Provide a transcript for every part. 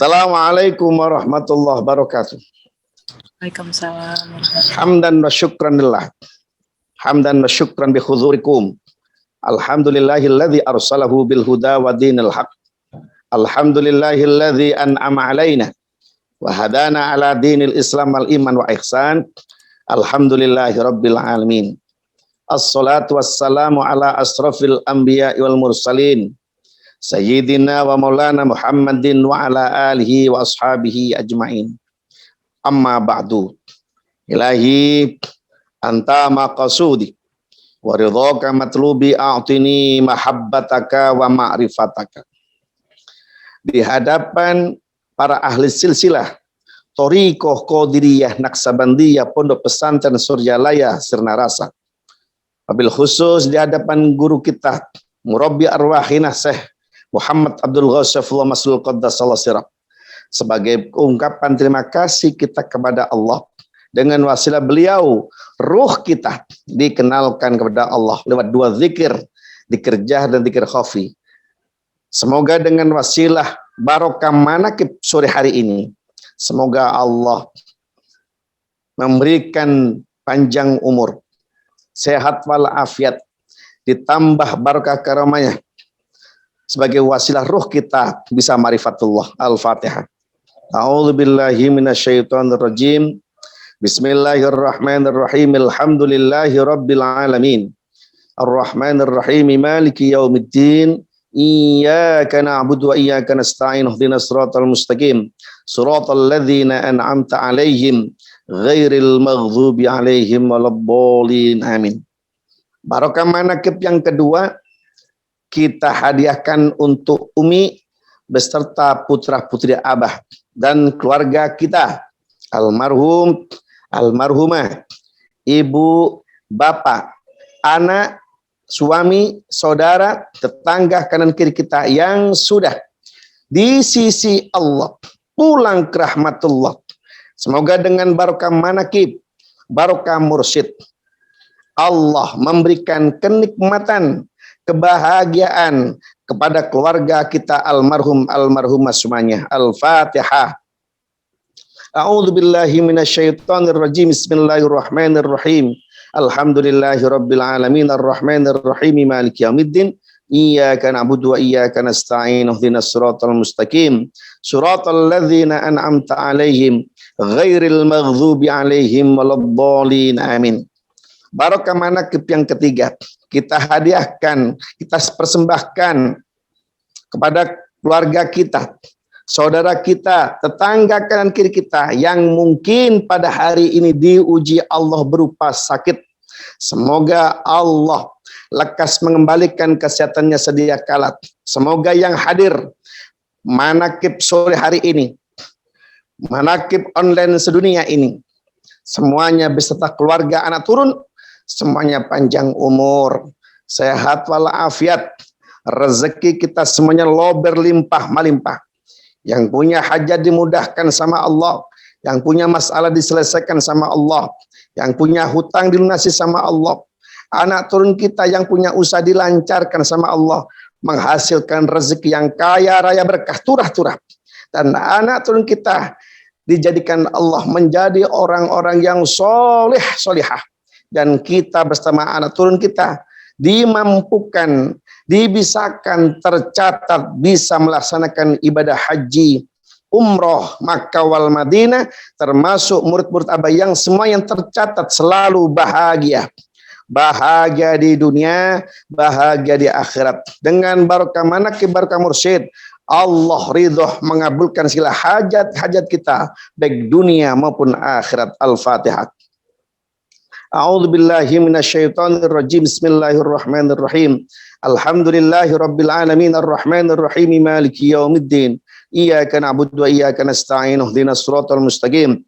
Assalamualaikum warahmatullahi wabarakatuh. Waalaikumsalam. Hamdan wa syukran lillah. Hamdan wa syukran bi huzurikum. Alhamdulillahilladzi arsalahu bil huda wa dinil haq. Alhamdulillahilladzi an'ama alaina wa hadana ala dinil islam wal iman wa ihsan. Alhamdulillahi rabbil alamin. Assalatu wassalamu ala asrafil anbiya wal mursalin. Sayyidina wa maulana Muhammadin wa ala alihi wa ashabihi ajma'in. Amma ba'du. Ilahi anta maqasudi wa ridhaka matlubi a'tini mahabbataka wa ma'rifataka. Di hadapan para ahli silsilah Thariqah Qadiriyah Naksabandiyah Pondok Pesantren Suryalaya Sirna Rasa. Wabil khusus di hadapan guru kita Murabbi Arwahina Syekh Muhammad Abdul Ghassafullah Masul Qaddasallahu Sirab. Sebagai ungkapan terima kasih kita kepada Allah, dengan wasilah beliau ruh kita dikenalkan kepada Allah lewat dua zikir, zikir jah dan zikir khafi. Semoga dengan wasilah barokah manakib sore hari ini, semoga Allah memberikan panjang umur, sehat walafiat, ditambah barokah karamahnya sebagai wasilah ruh kita bisa marifatullah. Al-Fatihah. A'udzubillahi minasyaitonir rajim. Bismillahirrahmanirrahim. Alhamdulillahi rabbil alamin. Arrahmanir rahim. Maliki yaumiddin. Iyyaka na'budu wa iyyaka nasta'in. Ihdinas siratal mustaqim. Siratal ladzina an'amta 'alaihim ghairil maghdubi 'alaihim waladdallin. Amin. Barokah manakib yang kedua kita hadiahkan untuk Umi beserta putra-putri Abah dan keluarga kita, almarhum, almarhumah, ibu, bapak, anak, suami, saudara, tetangga kanan kiri kita yang sudah di sisi Allah pulang ke rahmatullah. Semoga dengan barokah manakib, barokah mursyid, Allah memberikan kenikmatan, kebahagiaan kepada keluarga kita almarhum almarhumah semuanya. Al-Fatihah. A'udzubillahi minasyaitonir rajim. Bismillahirrahmanirrahim. Alhamdulillahirabbil alamin arrahmanir rahim maliki yaumiddin. Iyyaka na'budu wa iyyaka nasta'in. Ihdinas siratal mustaqim. Siratal ladzina an'amta 'alaihim ghairil maghdubi 'alaihim waladdallin. Amin. Barokah manakib yang ketiga kita hadiahkan, kita persembahkan kepada keluarga kita, saudara kita, tetangga kanan kiri kita yang mungkin pada hari ini diuji Allah berupa sakit. Semoga Allah lekas mengembalikan kesehatannya sedia kala. Semoga yang hadir manakib sore hari ini, manakib online sedunia ini, semuanya beserta keluarga anak turun, semuanya panjang umur, sehat walafiat, rezeki kita semuanya lober limpah melimpah. Yang punya hajat dimudahkan sama Allah, yang punya masalah diselesaikan sama Allah, yang punya hutang dilunasi sama Allah. Anak turun kita yang punya usaha dilancarkan sama Allah, menghasilkan rezeki yang kaya raya berkah turah-turah. Dan anak turun kita dijadikan Allah menjadi orang-orang yang soleh solihah. Dan kita bersama anak turun kita dimampukan, dibisakan, tercatat bisa melaksanakan ibadah haji, umroh, Makkah wal Madinah, termasuk murid-murid Abah yang semua yang tercatat selalu bahagia. Bahagia di dunia, bahagia di akhirat. Dengan barokah manakib, barokah mursyid, Allah ridho mengabulkan segala hajat-hajat kita, baik dunia maupun akhirat. Al-Fatihah. A'udzubillahi minasyaitonir rajim. Bismillahirrahmanirrahim. Alhamdulillahirabbil alamin arrahmanir rahim maliki yaumiddin. Iyyaka na'budu wa iyyaka nasta'in. Ihdinas siratal mustaqim.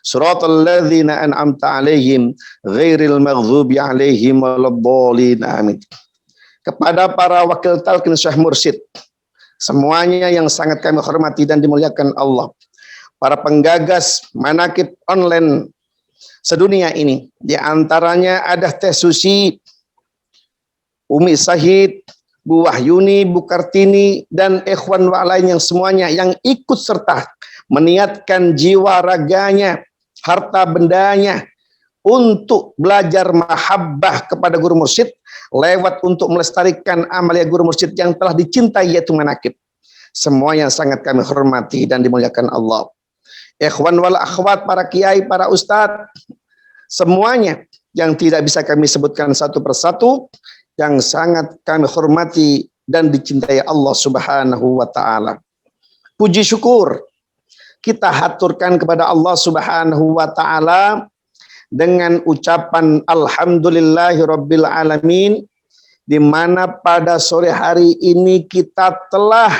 Siratal ladzina an'amta 'alaihim ghairil maghdubi 'alaihim waladdallin. Amin. Kepada para wakil talqin Syekh Mursyid, semuanya yang sangat kami hormati dan dimuliakan Allah, para penggagas manakib online sedunia ini, di antaranya ada Teh Susi, Umi Sahid, Bu Wahyuni, Bu Kartini, dan ikhwan wa lain yang semuanya yang ikut serta meniatkan jiwa raganya, harta bendanya untuk belajar mahabbah kepada guru mursyid lewat untuk melestarikan amalia guru mursyid yang telah dicintai yaitu manaqib. Semua yang sangat kami hormati dan dimuliakan Allah. Ikhwan wal akhwat, para kiai, para ustadz, semuanya yang tidak bisa kami sebutkan satu persatu, yang sangat kami hormati dan dicintai Allah Subhanahu wa taala. Puji syukur kita haturkan kepada Allah Subhanahu wa taala dengan ucapan alhamdulillahirabbil alamin, di mana pada sore hari ini kita telah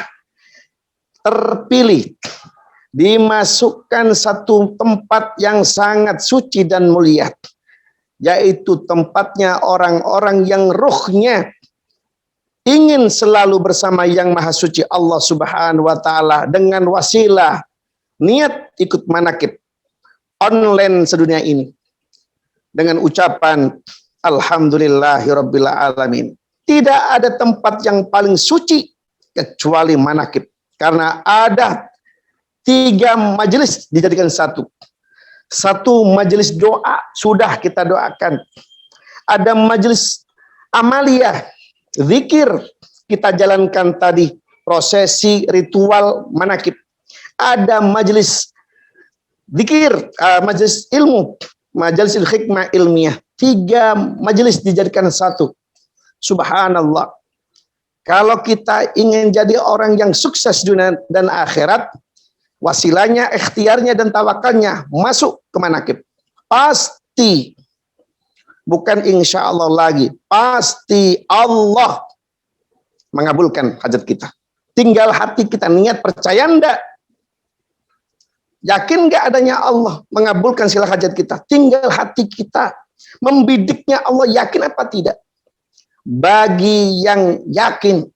terpilih dimasukkan satu tempat yang sangat suci dan mulia, yaitu tempatnya orang-orang yang ruhnya ingin selalu bersama yang maha suci Allah Subhanahu wa taala dengan wasilah niat ikut manaqib online sedunia ini dengan ucapan alhamdulillahirabbil alamin. Tidak ada tempat yang paling suci kecuali manaqib, karena ada 3 majelis dijadikan satu. Satu majelis doa sudah kita doakan. Ada majelis amalia, zikir kita jalankan tadi, prosesi ritual manaqib. Ada majelis zikir, majelis ilmu, majelis hikmah ilmiah. 3 majelis dijadikan satu. Subhanallah. Kalau kita ingin jadi orang yang sukses dunia dan akhirat, wasilahnya, ikhtiarnya, dan tawakalnya masuk ke manaqib. Pasti, bukan insya Allah lagi, pasti Allah mengabulkan hajat kita. Tinggal hati kita niat, percaya enggak? Yakin enggak adanya Allah mengabulkan segala hajat kita? Tinggal hati kita membidiknya Allah, yakin apa tidak? Bagi yang yakin,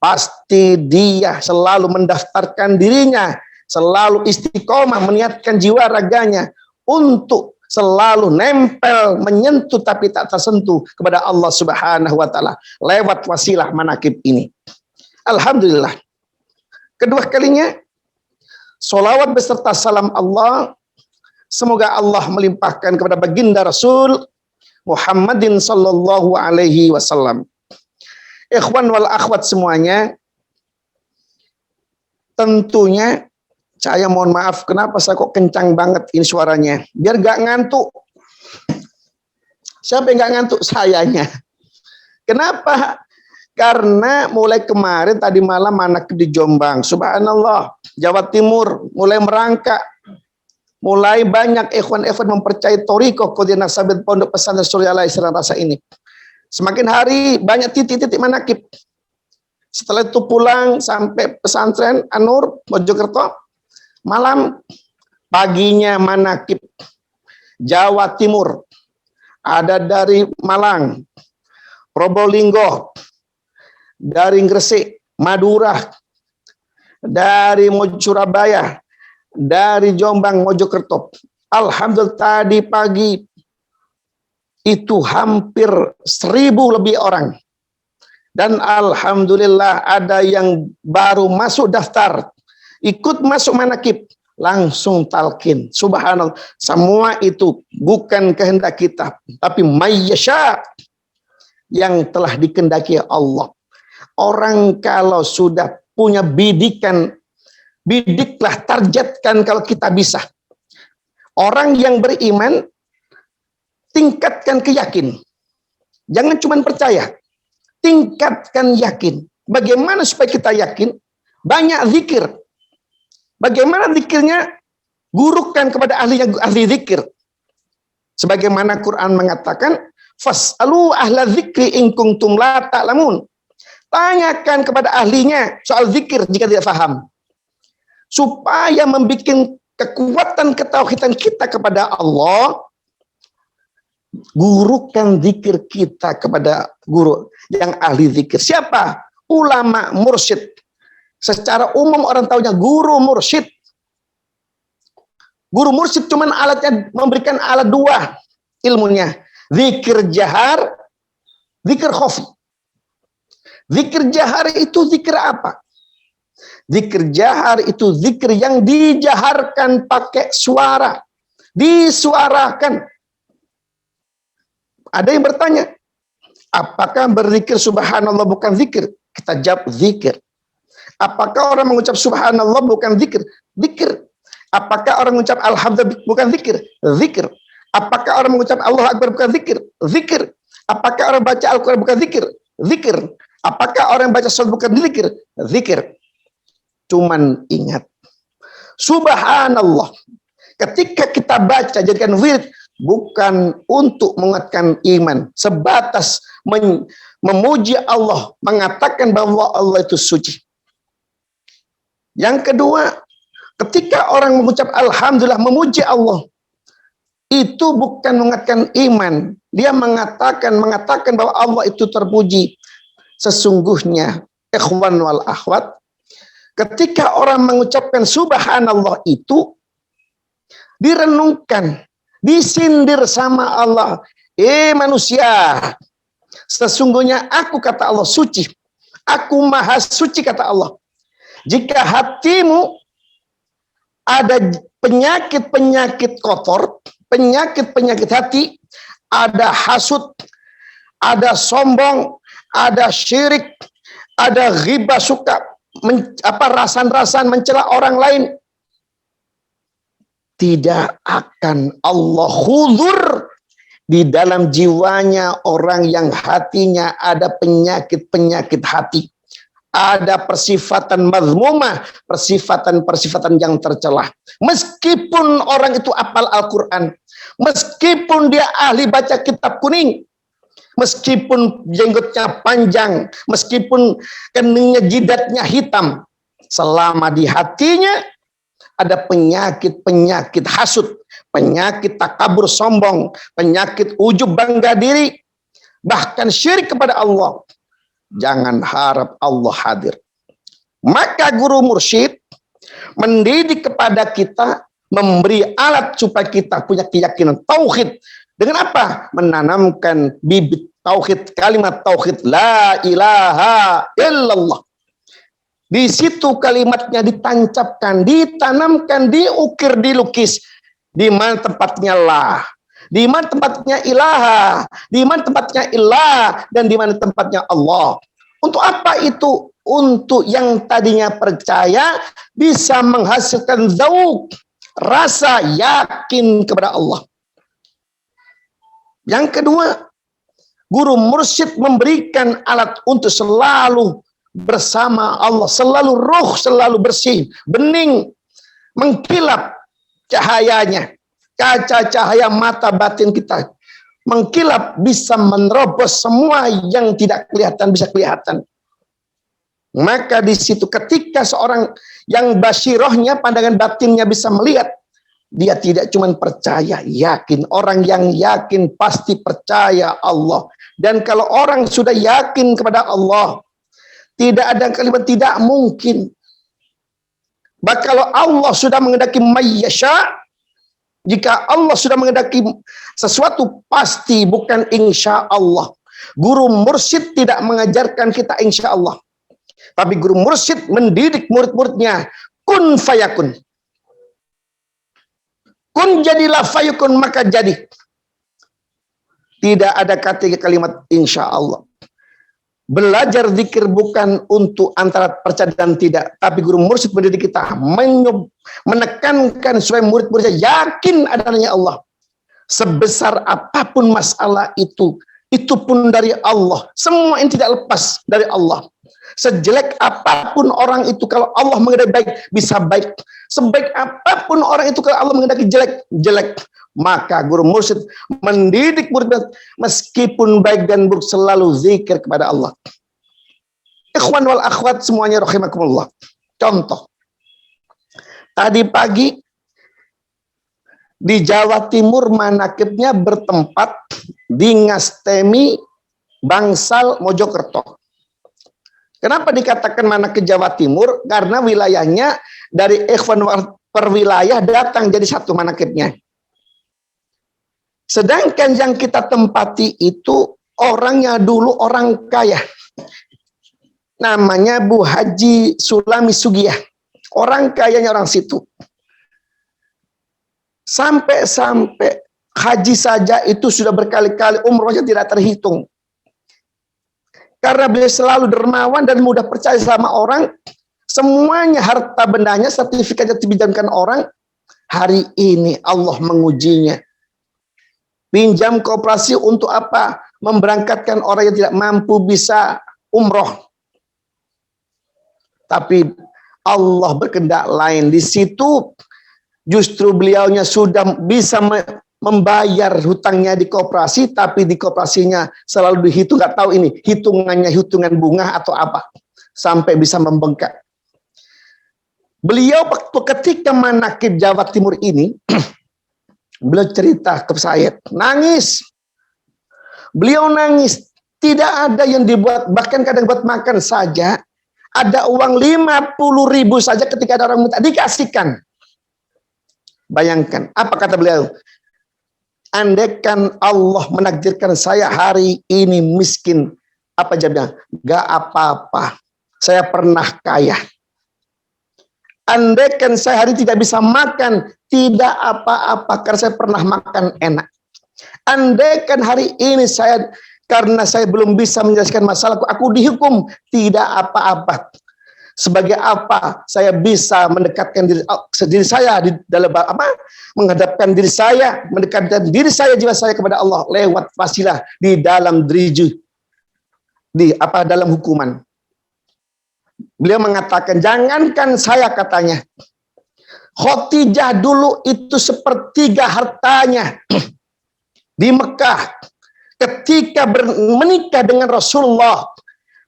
pasti dia selalu mendaftarkan dirinya, selalu istiqomah meniatkan jiwa raganya untuk selalu nempel, menyentuh tapi tak tersentuh kepada Allah Subhanahu wa taala lewat wasilah manaqib ini. Alhamdulillah. Kedua kalinya, sholawat beserta salam Allah semoga Allah melimpahkan kepada baginda Rasul Muhammadin sallallahu alaihi wasallam. Ikhwan wal akhwat semuanya, tentunya saya mohon maaf, kenapa saya kok kencang banget ini suaranya? Biar gak ngantuk. Siapa yang gak ngantuk? Sayanya. Kenapa? Karena mulai kemarin tadi malam manaqib di Jombang, subhanallah, Jawa Timur mulai merangkak. Mulai banyak ikhwan-ikhwan mempercayai thariqah Qadhiyah Sabit Pondok Pesantren Surya Al Isra Rasa ini. Semakin hari banyak titik-titik manaqib. Setelah itu pulang sampai pesantren An-Nur Mojokerto. Malam, paginya manaqib Jawa Timur, ada dari Malang, Probolinggo, dari Gresik, Madura, dari Surabaya, dari Jombang, Mojokerto. Alhamdulillah tadi pagi itu hampir 1000 lebih orang. Dan alhamdulillah ada yang baru masuk daftar, ikut masuk manaqib, langsung talqin. Subhanallah, semua itu bukan kehendak kita, tapi mayyasha, yang telah dikehendaki Allah. Orang kalau sudah punya bidikan, bidiklah, targetkan kalau kita bisa. Orang yang beriman, tingkatkan keyakinan. Jangan cuma percaya, tingkatkan yakin. Bagaimana supaya kita yakin? Banyak zikir. Bagaimana zikirnya? Gurukan kepada ahli zikir. Sebagaimana Quran mengatakan, fas'alu ahla zikri in kuntum la ta'lamun. Tanyakan kepada ahlinya soal zikir jika tidak paham. Supaya membuat kekuatan ketauhidan kita kepada Allah, gurukan zikir kita kepada guru yang ahli zikir. Siapa? Ulama mursyid. Secara umum orang tahunya guru mursyid. Guru mursyid cuman alatnya, memberikan alat 2 ilmunya. Zikir jahar, zikir khafi. Zikir jahar itu zikir apa? Zikir jahar itu zikir yang dijaharkan pakai suara. Disuarakan. Ada yang bertanya, apakah berzikir subhanallah bukan zikir? Kita jawab zikir. Apakah orang mengucap subhanallah bukan zikir? Zikir. Apakah orang mengucap alhamdulillah bukan zikir? Zikir. Apakah orang mengucap Allah Akbar bukan zikir? Zikir. Apakah orang baca Al-Quran bukan zikir? Zikir. Apakah orang baca salat bukan zikir? Zikir. Cuman ingat, subhanallah. Ketika kita baca jadikan wirid, bukan untuk menguatkan iman, sebatas memuji Allah, mengatakan bahwa Allah itu suci. Yang kedua, ketika orang mengucap alhamdulillah, memuji Allah, itu bukan menguatkan iman. Dia mengatakan bahwa Allah itu terpuji. Sesungguhnya, ikhwan wal akhwat, ketika orang mengucapkan subhanallah itu, direnungkan, disindir sama Allah. Manusia, sesungguhnya aku, kata Allah, suci. Aku maha suci, kata Allah. Jika hatimu ada penyakit-penyakit kotor, penyakit-penyakit hati, ada hasud, ada sombong, ada syirik, ada ghibah, suka rasan-rasan mencela orang lain, tidak akan Allah hudur di dalam jiwanya orang yang hatinya ada penyakit-penyakit hati. Ada persifatan mazmumah, persifatan-persifatan yang tercelah. Meskipun orang itu hafal Al-Quran, meskipun dia ahli baca kitab kuning, meskipun jenggotnya panjang, meskipun keningnya, jidatnya hitam, selama di hatinya ada penyakit-penyakit hasud, penyakit takabur sombong, penyakit ujub bangga diri, bahkan syirik kepada Allah, jangan harap Allah hadir. Maka guru mursyid mendidik kepada kita, memberi alat supaya kita punya keyakinan tauhid. Dengan apa? Menanamkan bibit tauhid, kalimat tauhid la ilaha illallah. Di situ kalimatnya ditancapkan, ditanamkan, diukir, dilukis. Di mana tempatnya la, di mana tempatnya ilaha, di mana tempatnya ilah, dan di mana tempatnya Allah. Untuk apa itu? Untuk yang tadinya percaya bisa menghasilkan zauk, rasa yakin kepada Allah. Yang kedua, guru mursyid memberikan alat untuk selalu bersama Allah, selalu ruh, selalu bersih, bening, mengkilap cahayanya, kaca cahaya mata batin kita, mengkilap, bisa menerobos semua yang tidak kelihatan bisa kelihatan. Maka di situ ketika seorang yang basirohnya, pandangan batinnya bisa melihat, dia tidak cuma percaya, yakin. Orang yang yakin pasti percaya Allah. Dan kalau orang sudah yakin kepada Allah, tidak ada kalimat tidak mungkin. Bahkan kalau Allah sudah menghendaki mayyasha, jika Allah sudah menghendaki sesuatu, pasti, bukan insya Allah. Guru mursyid tidak mengajarkan kita insya Allah, tapi guru mursyid mendidik murid-muridnya, kun fayakun. Kun jadilah, fayakun maka jadi. Tidak ada kata kalimat insya Allah. Belajar zikir bukan untuk antara percaya dan tidak, tapi guru mursyid mendidik kita, menekankan supaya murid-muridnya yakin adanya Allah. Sebesar apapun masalah itu pun dari Allah. Semua ini tidak lepas dari Allah. Sejelek apapun orang itu, kalau Allah menghendaki baik, bisa baik. Sebaik apapun orang itu, kalau Allah menghendaki jelek, jelek. Maka guru mursyid mendidik murid meskipun baik dan buruk selalu zikir kepada Allah. Ikhwan wal akhwat semuanya rahimakumullah. Contoh, tadi pagi di Jawa Timur manakibnya bertempat di Ngastemi, Bangsal, Mojokerto. Kenapa dikatakan manakib Jawa Timur? Karena wilayahnya dari ikhwan per wilayah datang jadi satu manakibnya. Sedangkan yang kita tempati itu orangnya dulu orang kaya. namanya Bu Haji Sulami Sugiyah, orang kayanya orang situ. Sampai haji saja itu sudah berkali-kali, umrohnya tidak terhitung. Karena beliau selalu dermawan dan mudah percaya sama orang, semuanya harta bendanya, sertifikatnya dipinjamkan orang. Hari ini Allah mengujinya. Pinjam koperasi untuk apa? Memberangkatkan orang yang tidak mampu bisa umroh. Tapi Allah berkehendak lain. Di situ justru beliaunya sudah bisa membayar hutangnya di koperasi, tapi di koperasinya selalu dihitung, nggak tahu ini hitungannya hitungan bunga atau apa, sampai bisa membengkak. Beliau waktu ketika manakib Jawa Timur ini, beliau cerita ke saya, nangis. Beliau nangis, tidak ada yang dibuat, bahkan kadang buat makan saja, ada uang 50.000 saja ketika ada orang minta, dikasihkan. Bayangkan, apa kata beliau? Andaikan Allah menakdirkan saya hari ini miskin, apa jawabnya? Gak apa-apa, saya pernah kaya. Andaikan saya hari tidak bisa makan, tidak apa-apa, karena saya pernah makan enak. Andaikan hari ini saya, karena saya belum bisa menjelaskan masalahku, aku dihukum, tidak apa-apa. Sebagai apa saya bisa mendekatkan diri saya di dalam apa? Menghadapkan diri saya, mendekatkan diri saya, jiwa saya kepada Allah lewat wasilah di dalam driju, di apa dalam hukuman. Beliau mengatakan, jangankan saya, katanya, Khadijah dulu itu sepertiga hartanya di Mekah ketika menikah dengan Rasulullah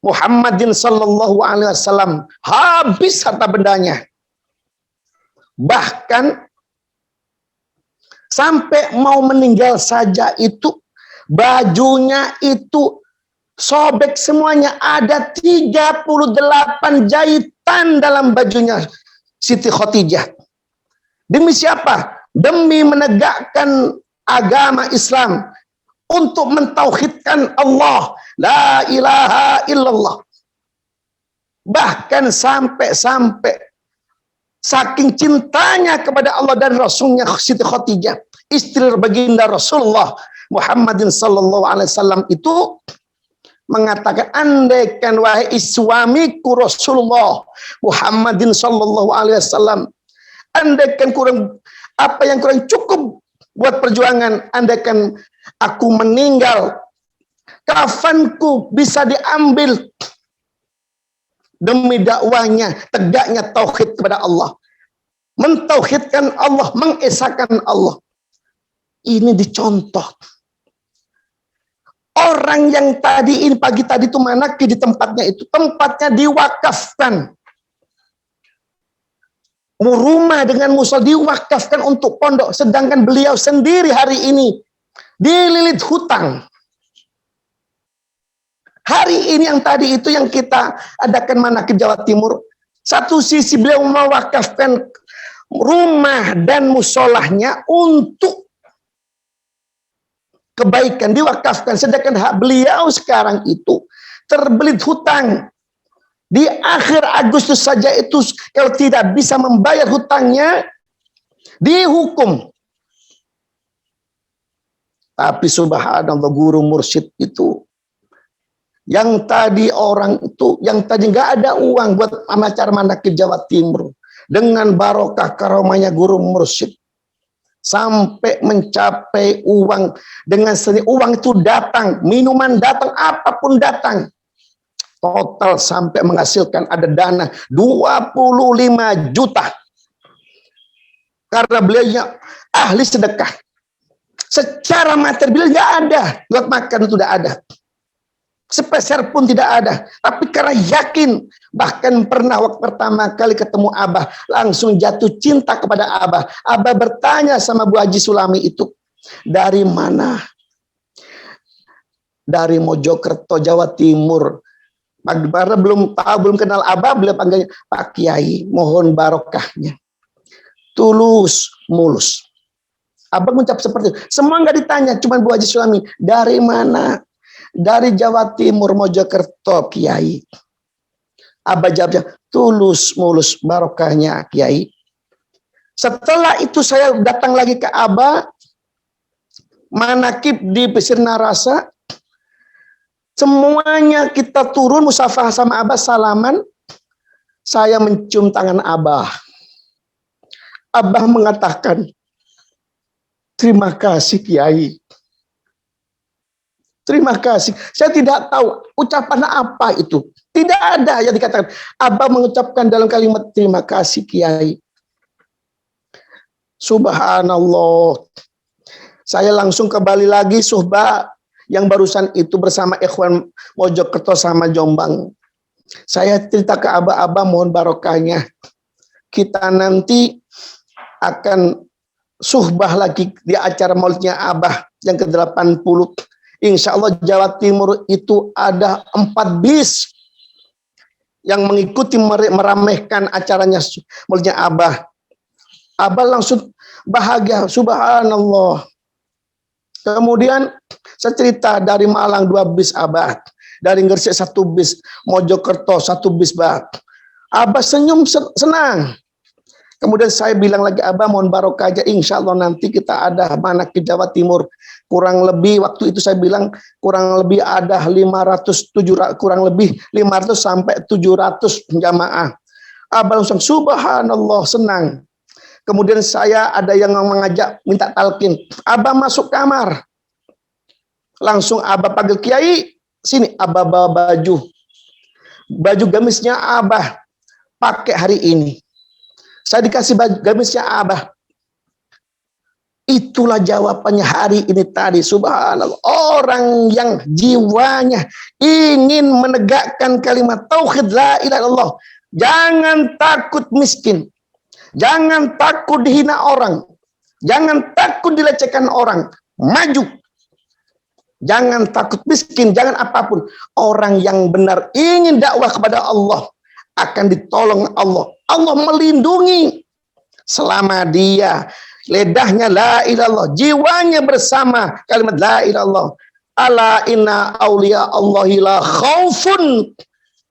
Muhammadin sallallahu alaihi wasallam, habis harta bendanya. Bahkan sampai mau meninggal saja itu bajunya itu sobek semuanya, ada 38 jahitan dalam bajunya Siti Khadijah. Demi siapa? Demi menegakkan agama Islam, untuk mentauhidkan Allah, la ilaha illallah. Bahkan sampai saking cintanya kepada Allah dan Rasulnya, Siti Khadijah, istri baginda Rasulullah Muhammadin sallallahu alaihi wasallam itu mengatakan, andaikan wahai suamiku Rasulullah Muhammadin sallallahu alaihi wasallam, andaikan kurang apa yang kurang cukup buat perjuangan, andaikan aku meninggal, kafanku bisa diambil demi dakwahnya, tegaknya tauhid kepada Allah, mentauhidkan Allah, mengesahkan Allah. Ini dicontoh. Orang yang tadi ini pagi tadi itu manaki di tempatnya itu, tempatnya diwakafkan. Rumah dengan musola diwakafkan untuk pondok, sedangkan beliau sendiri hari ini dililit hutang. Hari ini yang tadi itu yang kita adakan manakib Jawa Timur, satu sisi beliau mewakafkan rumah dan musolahnya untuk kebaikan, diwakafkan, sedangkan hak beliau sekarang itu terbelit hutang. Di akhir Agustus saja itu kalau tidak bisa membayar hutangnya dihukum. Tapi subhanallah, guru mursyid itu yang tadi orang itu, yang tadi nggak ada uang buat acara manakib Jawa Timur, dengan barokah karomahnya guru mursyid sampai mencapai uang, dengan seni uang itu datang, minuman datang, apapun datang, total sampai menghasilkan ada dana 25 juta. Karena beliau ahli sedekah. Secara materi beliau nggak ada, buat makan itu tidak ada, sepeser pun tidak ada. Tapi karena yakin, bahkan pernah waktu pertama kali ketemu Abah, langsung jatuh cinta kepada Abah. Abah bertanya sama Bu Haji Sulami itu, dari mana? Dari Mojokerto, Jawa Timur. Karena belum tahu, belum kenal Abah, beliau panggilnya Pak Kiai, mohon barokahnya. Tulus, mulus. Abah mengucap seperti itu. Semua nggak ditanya, cuma Bu Haji Sulami, dari mana? Dari Jawa Timur, Mojokerto, Kiai. Abah jawabnya, tulus mulus barokahnya Kiai. Setelah itu saya datang lagi ke Abah, manakib di Pesir Narasa, semuanya kita turun musafah sama Abah, salaman. Saya mencium tangan Abah. Abah mengatakan, terima kasih Kiai. Terima kasih. Saya tidak tahu ucapan apa itu. Tidak ada yang dikatakan. Abah mengucapkan dalam kalimat terima kasih Kiai. Subhanallah. Saya langsung kembali lagi suhbah yang barusan itu bersama Ikhwan Mojokerto sama Jombang. Saya cerita ke Abah mohon barokahnya. Kita nanti akan suhbah lagi di acara maulidnya Abah yang ke-80. Insya Allah Jawa Timur itu ada 4 bis yang mengikuti meramaikan acaranya maulidnya Abah. Abah langsung bahagia, subhanallah. Kemudian saya cerita dari Malang 2 bis Abah, dari Gresik 1 bis, Mojokerto 1 bis Bah. Abah senyum senang. Kemudian saya bilang lagi, Abah mohon barokah aja, insya Allah nanti kita ada mana ke Jawa Timur. Kurang lebih waktu itu saya bilang kurang lebih ada 500 sampai 700 jamaah. Abah langsung subhanallah senang. Kemudian saya ada yang mengajak minta talqin. Abah masuk kamar. Langsung Abah panggil Kiai, sini Abah bawa baju. Baju gamisnya Abah pakai hari ini. Saya dikasih baju gamisnya Abah. Itulah jawabannya hari ini tadi. Subhanallah. Orang yang jiwanya ingin menegakkan kalimat tauhid la ilaha illallah. Jangan takut miskin. Jangan takut dihina orang. Jangan takut dilecehkan orang. Maju. Jangan takut miskin. Jangan apapun. Orang yang benar ingin dakwah kepada Allah akan ditolong Allah. Allah melindungi selama dia lidahnya la ilallah, jiwanya bersama kalimat la ilallah. Ala inna awliya Allahi la khaufun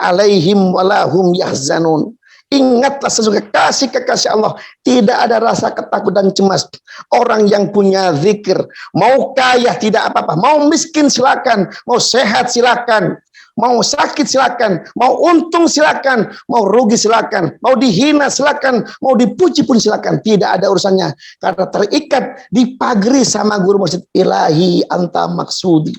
alaihim walahum yahzanun. Ingatlah sesungguhnya kekasih Allah tidak ada rasa ketakutan cemas. Orang yang punya zikir, mau kaya tidak apa-apa, mau miskin silakan, mau sehat silakan, mau sakit silakan, mau untung silakan, mau rugi silakan, mau dihina silakan, mau dipuji pun silakan, tidak ada urusannya karena terikat dipagari sama guru mursyid. Ilahi anta maksudi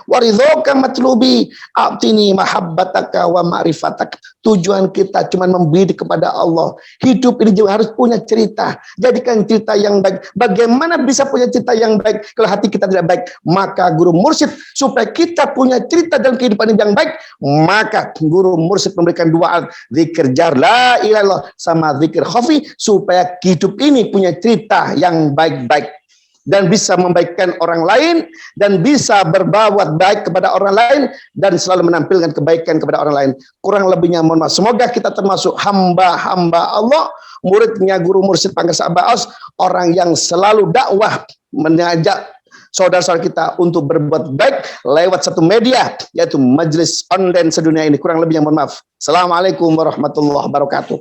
waridhoka matlubi a'tini mahabbataka wa ma'rifatak. Tujuan kita cuma membidik kepada Allah. Hidup ini juga harus punya cerita. Jadikan cerita yang baik. Bagaimana bisa punya cerita yang baik kalau hati kita tidak baik? Maka guru mursyid supaya kita punya cerita dalam kehidupan yang baik, maka guru mursyid memberikan 2 zikir jar la ilaha illallah sama zikir khafi supaya hidup ini punya cerita yang baik-baik dan bisa membaikkan orang lain dan bisa berbuat baik kepada orang lain dan selalu menampilkan kebaikan kepada orang lain. Kurang lebihnya mohon maaf. Semoga kita termasuk hamba-hamba Allah, muridnya guru mursyid Pangkasa Abaos, orang yang selalu dakwah mengajak saudara-saudara kita untuk berbuat baik lewat satu media yaitu Majelis Online Sedunia ini. Kurang lebihnya mohon maaf. Assalamualaikum warahmatullahi wabarakatuh.